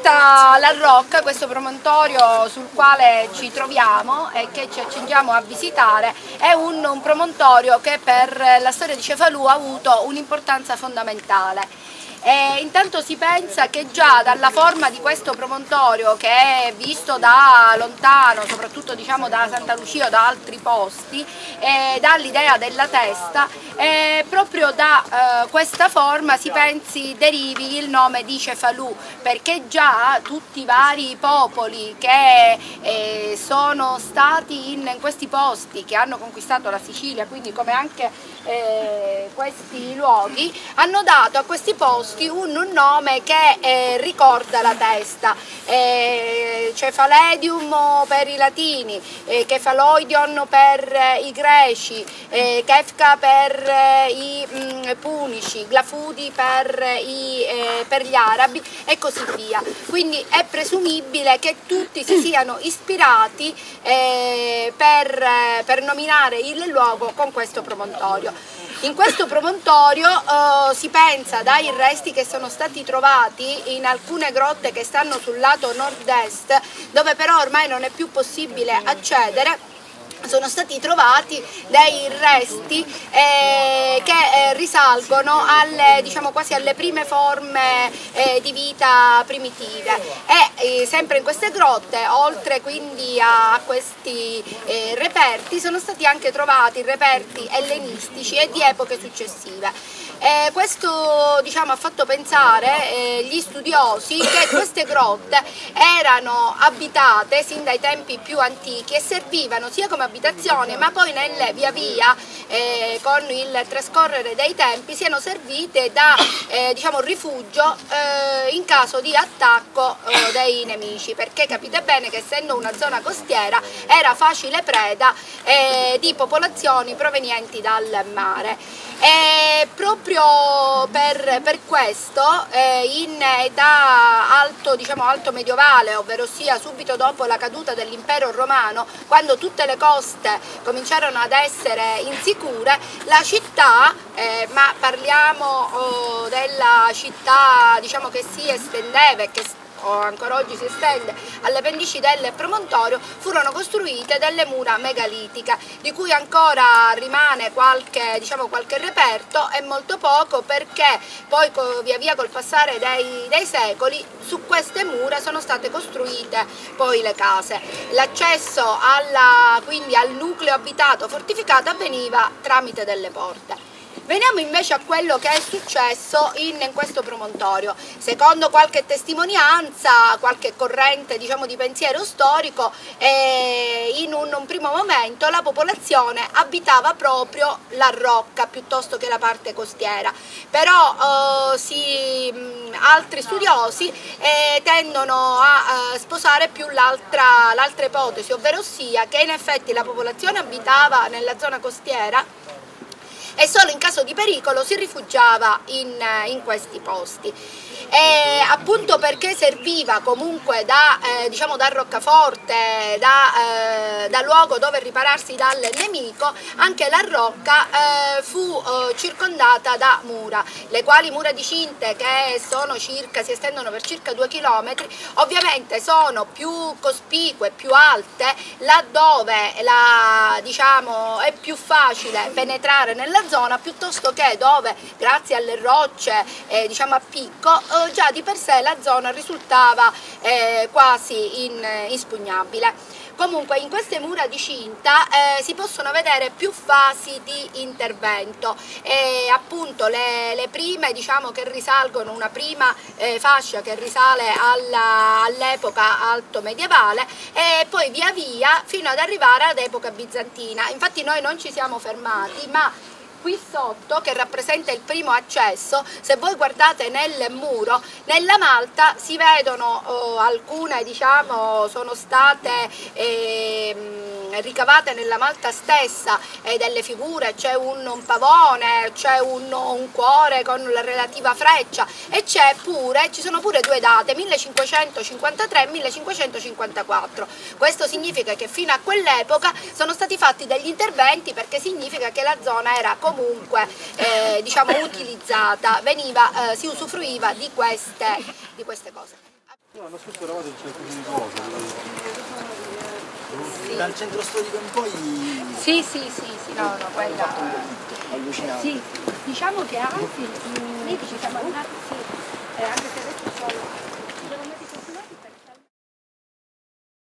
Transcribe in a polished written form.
La Rocca, questo promontorio sul quale ci troviamo e che ci accingiamo a visitare, è un promontorio che per la storia di Cefalù ha avuto un'importanza fondamentale. Intanto si pensa che già dalla forma di questo promontorio, che è visto da lontano, soprattutto diciamo da Santa Lucia o da altri posti, dall'idea della testa, proprio da questa forma si pensi derivi il nome di Cefalù, perché già tutti i vari popoli che sono stati in questi posti, che hanno conquistato la Sicilia, quindi come anche questi luoghi, hanno dato a questi posti un nome che ricorda la testa, Cefaledium per i latini, Kefaloidion per i greci, Kefka per i punici, Glafudi per gli arabi e così via. Quindi è presumibile che tutti si siano ispirati per nominare il luogo con questo promontorio. In questo promontorio si pensa, dai resti che sono stati trovati in alcune grotte che stanno sul lato nord-est, dove però ormai non è più possibile accedere, sono stati trovati dei resti che risalgono alle, diciamo, quasi alle prime forme di vita primitive, e sempre in queste grotte, oltre quindi a questi reperti, sono stati anche trovati reperti ellenistici e di epoche successive. Questo, diciamo, ha fatto pensare gli studiosi che queste grotte erano abitate sin dai tempi più antichi e servivano sia come abitazione, ma poi via via con il trascorrere dei tempi siano servite da diciamo, rifugio in caso di attacco dei nemici, perché capite bene che essendo una zona costiera era facile preda di popolazioni provenienti dal mare. E proprio per questo in età alto, diciamo, alto medievale, ovvero sia subito dopo la caduta dell'impero romano, quando tutte le coste cominciarono ad essere insicure, la città, ma parliamo della città, diciamo, che si estendeva e che ancora oggi si estende alle pendici del promontorio, furono costruite delle mura megalitiche, di cui ancora rimane qualche reperto e molto poco, perché poi via via col passare dei secoli su queste mura sono state costruite poi le case. L'accesso quindi al nucleo abitato fortificato avveniva tramite delle porte. Veniamo invece a quello che è successo in questo promontorio. Secondo qualche testimonianza, qualche corrente, diciamo, di pensiero storico, in un primo momento la popolazione abitava proprio la rocca piuttosto che la parte costiera, però altri studiosi tendono a sposare più l'altra ipotesi, ovvero sia che in effetti la popolazione abitava nella zona costiera e solo in caso di pericolo si rifugiava in questi posti. Appunto perché serviva comunque da roccaforte, da luogo dove ripararsi dal nemico, anche la rocca fu circondata da mura, le quali mura di cinte, che si estendono per circa 2 chilometri, ovviamente sono più cospicue, più alte, laddove è più facile penetrare nella zona, piuttosto che dove, grazie alle rocce diciamo a picco, già di per sé la zona risultava quasi inspugnabile. Comunque in queste mura di cinta si possono vedere più fasi di intervento, appunto le prime, diciamo, che risalgono, una prima fascia che risale all'epoca alto medievale, e poi via via fino ad arrivare ad epoca bizantina. Infatti noi non ci siamo fermati, ma qui sotto, che rappresenta il primo accesso, se voi guardate nel muro, nella malta si vedono alcune, diciamo, sono state ricavate nella malta stessa delle figure, c'è un pavone, c'è un cuore con la relativa freccia, e ci sono pure 2 date, 1553 e 1554. Questo significa che fino a quell'epoca sono stati fatti degli interventi, perché significa che la zona era comunque diciamo utilizzata, si usufruiva di queste cose. L'anno scorso eravate in centro di cosa? Sì. Dal centro storico in poi... Sì, no, quella... allucinante. Sì, diciamo che anzi, lì ci siamo andati, sì, anche se adesso sono...